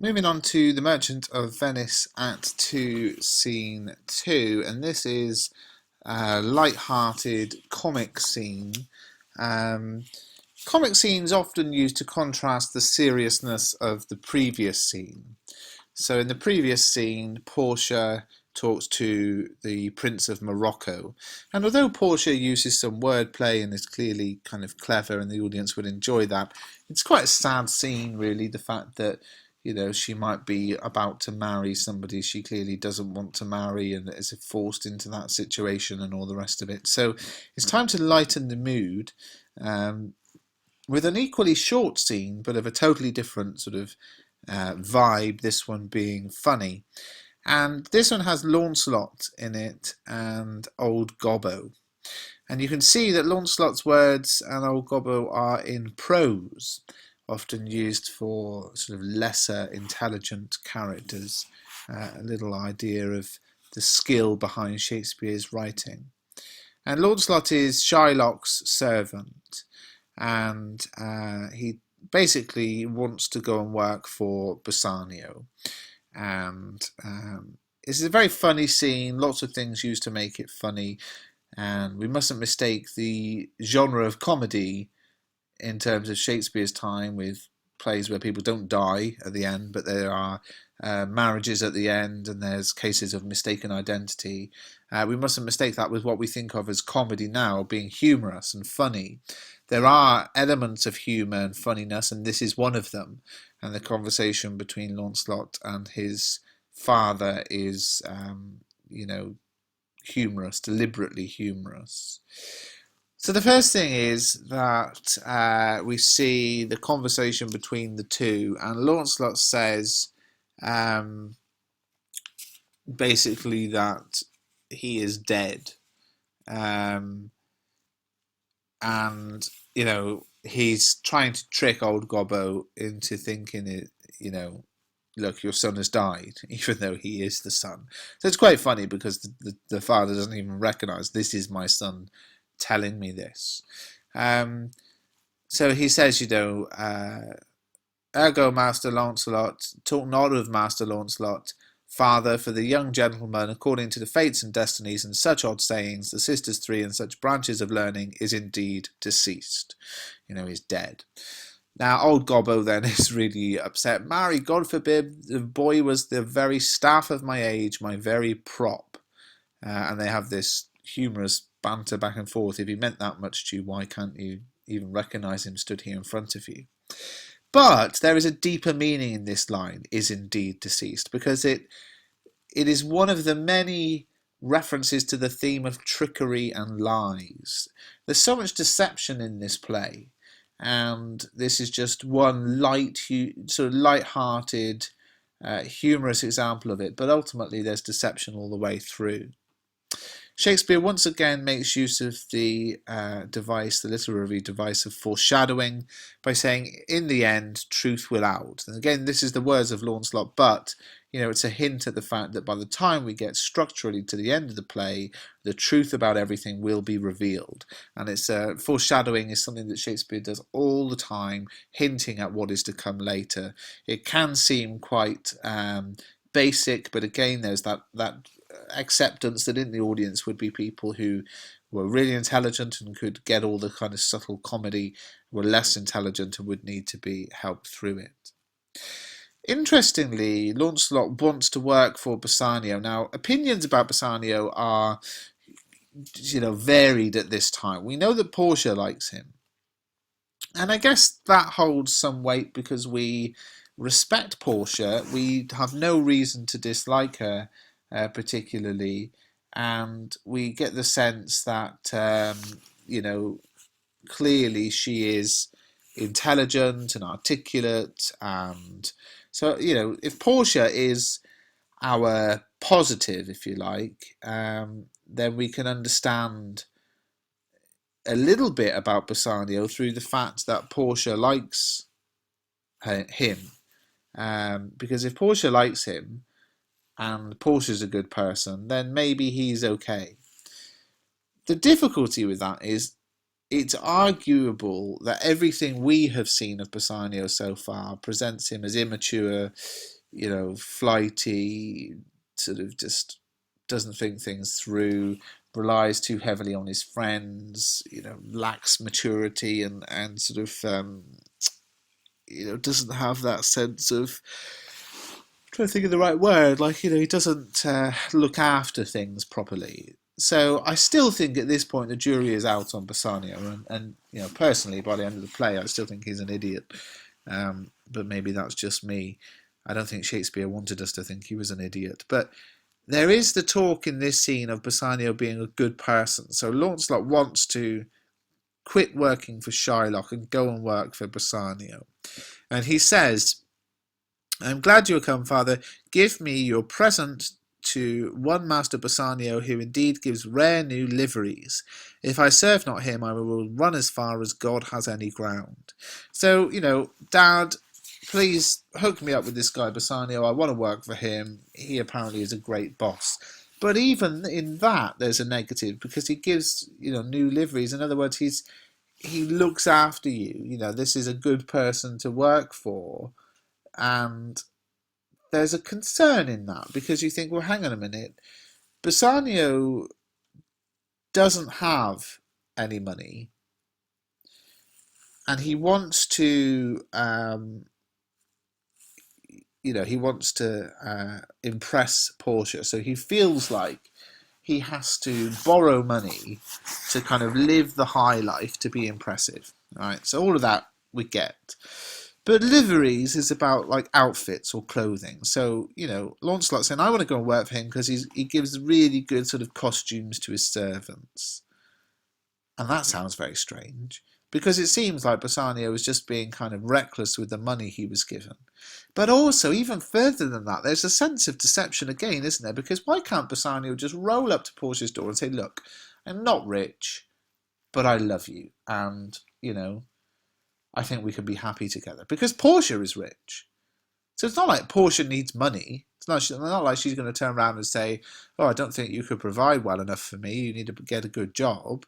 Moving on to The Merchant of Venice, Act 2, Scene 2, and this is a light-hearted comic scene. Um, Comic scenes often used to contrast the seriousness of the previous scene. So in the previous scene, Portia talks to the Prince of Morocco. And although Portia uses some wordplay and is clearly kind of clever and the audience would enjoy that, it's quite a sad scene, really, the fact that she might be about to marry somebody she clearly doesn't want to marry and is forced into that situation and all the rest of it. So it's time to lighten the mood with an equally short scene, but of a totally different sort of vibe, this one being funny. And this one has Launcelot in it and Old Gobbo. And you can see that Launcelot's words and Old Gobbo are in prose, often used for sort of lesser intelligent characters, a little idea of the skill behind Shakespeare's writing. And Launcelot is Shylock's servant, and he basically wants to go and work for Bassanio. And this is a very funny scene, lots of things used to make it funny, and we mustn't mistake the genre of comedy in terms of Shakespeare's time with plays where people don't die at the end, but there are marriages at the end and there's cases of mistaken identity. We mustn't mistake that with what we think of as comedy now, being humorous and funny. There are elements of humour and funniness, and this is one of them. And the conversation between Launcelot and his father is, humorous, deliberately humorous. So the first thing is that we see the conversation between the two, and Launcelot says basically that he is dead. And, he's trying to trick Old Gobbo into thinking it, look, your son has died, even though he is the son. So it's quite funny because the father doesn't even recognise this is my son telling me this. So he says, ergo, Master Launcelot, talk not of Master Launcelot, father, for the young gentleman, according to the fates and destinies and such odd sayings, the sisters three and such branches of learning, is indeed deceased. He's dead. Now, Old Gobbo then is really upset. Marry, God forbid, the boy was the very staff of my age, my very prop. And they have this humorous banter back and forth. If he meant that much to you, why can't you even recognise him stood here in front of you? But there is a deeper meaning in this line, is indeed deceased, because it is one of the many references to the theme of trickery and lies. There's so much deception in this play, and this is just one sort of light-hearted, humorous example of it, but ultimately there's deception all the way through. Shakespeare once again makes use of the literary device of foreshadowing by saying, in the end, truth will out. And again, this is the words of Launcelot, but it's a hint at the fact that by the time we get structurally to the end of the play, the truth about everything will be revealed. And it's foreshadowing is something that Shakespeare does all the time, hinting at what is to come later. It can seem quite basic, but again, there's that acceptance that in the audience would be people who were really intelligent and could get all the kind of subtle comedy, were less intelligent and would need to be helped through it. Interestingly, Launcelot wants to work for Bassanio. Now, opinions about Bassanio are, varied at this time. We know that Portia likes him. And I guess that holds some weight because we respect Portia. We have no reason to dislike her particularly, and we get the sense that clearly she is intelligent and articulate, and so if Portia is our positive, if you like, then we can understand a little bit about Bassanio through the fact that Portia likes him, because if Portia likes him and Portia's a good person, then maybe he's okay. The difficulty with that is it's arguable that everything we have seen of Bassanio so far presents him as immature, flighty, sort of just doesn't think things through, relies too heavily on his friends, lacks maturity and sort of doesn't have that sense of, I'm trying to think of the right word, like, he doesn't look after things properly. So I still think at this point the jury is out on Bassanio, and personally, by the end of the play, I still think he's an idiot. But maybe that's just me. I don't think Shakespeare wanted us to think he was an idiot. But there is the talk in this scene of Bassanio being a good person. So Launcelot wants to quit working for Shylock and go and work for Bassanio. And he says, "I'm glad you are come, father. Give me your present to one Master Bassanio, who indeed gives rare new liveries. If I serve not him, I will run as far as God has any ground." So, Dad, please hook me up with this guy Bassanio. I want to work for him. He apparently is a great boss. But even in that, there's a negative, because he gives, new liveries. In other words, he looks after you. This is a good person to work for. And there's a concern in that, because you think, well, hang on a minute. Bassanio doesn't have any money, and he wants to, impress Portia. So he feels like he has to borrow money to kind of live the high life to be impressive, right? So all of that we get. But liveries is about like outfits or clothing. So, Launcelot saying, I want to go and work for him because he gives really good sort of costumes to his servants. And that sounds very strange, because it seems like Bassanio was just being kind of reckless with the money he was given. But also, even further than that, there's a sense of deception again, isn't there? Because why can't Bassanio just roll up to Portia's door and say, look, I'm not rich, but I love you. And, I think we can be happy together. Because Portia is rich. So it's not like Portia needs money. It's not like she's going to turn around and say, oh, I don't think you could provide well enough for me. You need to get a good job.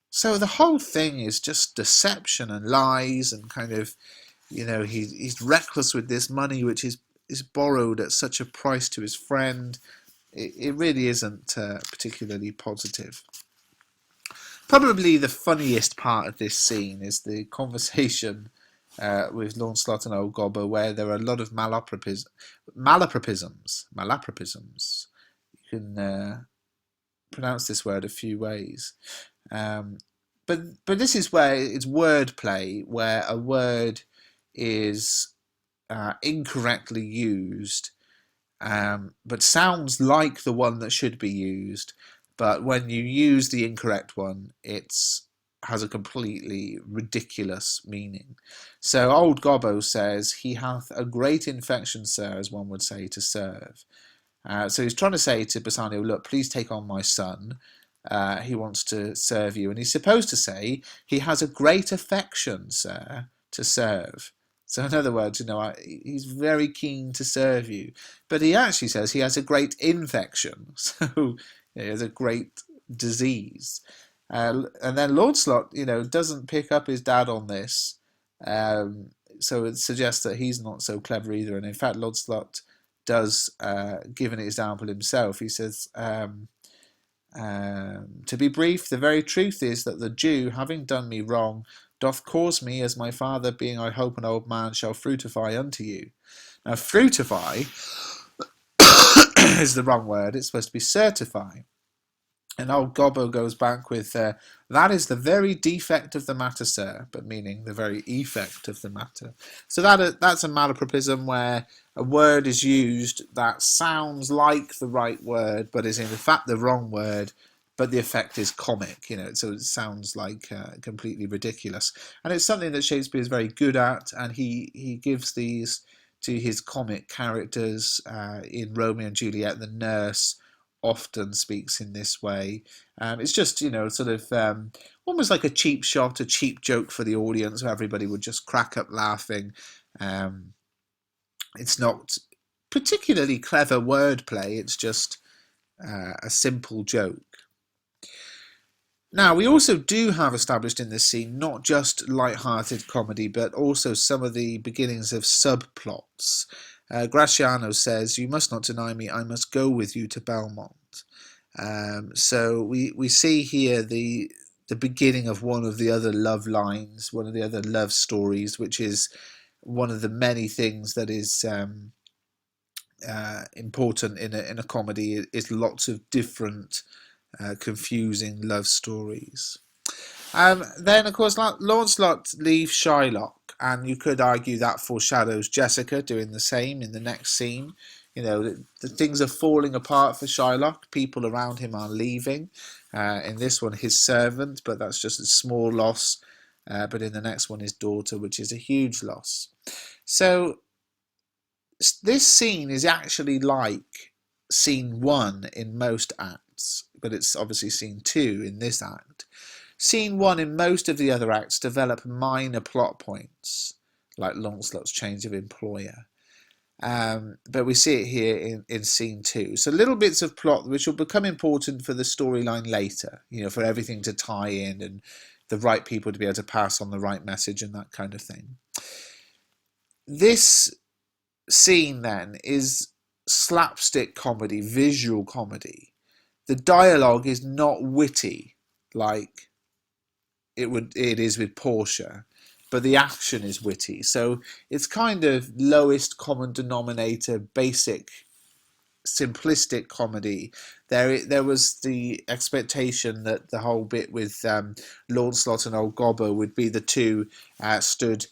So the whole thing is just deception and lies, and kind of, he's reckless with this money, which is borrowed at such a price to his friend. It really isn't particularly positive. Probably the funniest part of this scene is the conversation with Launcelot and old Gobbo, where there are a lot of malapropisms. You can pronounce this word a few ways. But this is where it's wordplay, where a word is incorrectly used, but sounds like the one that should be used. But when you use the incorrect one, it has a completely ridiculous meaning. So old Gobbo says, he hath a great infection, sir, as one would say, to serve. So he's trying to say to Bassanio, look, please take on my son. He wants to serve you. And he's supposed to say, he has a great affection, sir, to serve. So in other words, he's very keen to serve you. But he actually says he has a great infection. So he has a great disease. And then Launcelot, doesn't pick up his dad on this. So it suggests that he's not so clever either. And in fact, Launcelot does give an example himself. He says, to be brief, the very truth is that the Jew, having done me wrong, doth cause me, as my father, being I hope an old man, shall fruitify unto you. Now, fruitify is the wrong word. It's supposed to be certify. And old Gobbo goes back with, that is the very defect of the matter, sir, but meaning the very effect of the matter. So that's a malapropism, where a word is used that sounds like the right word, but is in fact the wrong word, but the effect is comic, so it sounds like completely ridiculous. And it's something that Shakespeare is very good at, and he gives these to his comic characters. In Romeo and Juliet, the nurse often speaks in this way. It's just, sort of almost like a cheap shot, a cheap joke for the audience, where everybody would just crack up laughing. It's not particularly clever wordplay, it's just a simple joke. Now, we also do have established in this scene not just light-hearted comedy, but also some of the beginnings of subplots. Graciano says, "You must not deny me. I must go with you to Belmont." So we see here the beginning of one of the other love lines, one of the other love stories, which is one of the many things that is important in a comedy, is lots of different confusing love stories. Then, of course, Lancelot leaves Shylock, and you could argue that foreshadows Jessica doing the same in the next scene. You know, the things are falling apart for Shylock. People around him are leaving. In this one, his servant, but that's just a small loss. But in the next one, his daughter, which is a huge loss. So this scene is actually like scene 1 in most acts, but it's obviously scene 2 in this act. Scene 1 in most of the other acts develop minor plot points, like Lancelot's change of employer. But we see it here in scene 2. So little bits of plot which will become important for the storyline later, you know, for everything to tie in and the right people to be able to pass on the right message and that kind of thing. This scene then is slapstick comedy, visual comedy. The dialogue is not witty like it is with Portia, but the action is witty. So it's kind of lowest common denominator, basic, simplistic comedy. There was the expectation that the whole bit with Lancelot and old Gobbo would be the two stood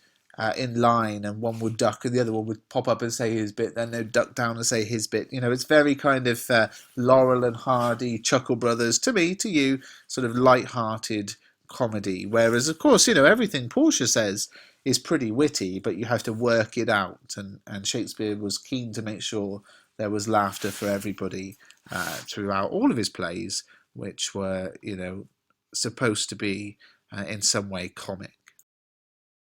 in line, and one would duck and the other one would pop up and say his bit, then they'd duck down and say his bit. You know, it's very kind of Laurel and Hardy, Chuckle Brothers, to me, to you, sort of light-hearted comedy. Whereas, of course, you know, everything Portia says is pretty witty, but you have to work it out, and Shakespeare was keen to make sure there was laughter for everybody throughout all of his plays, which were, you know, supposed to be in some way comic.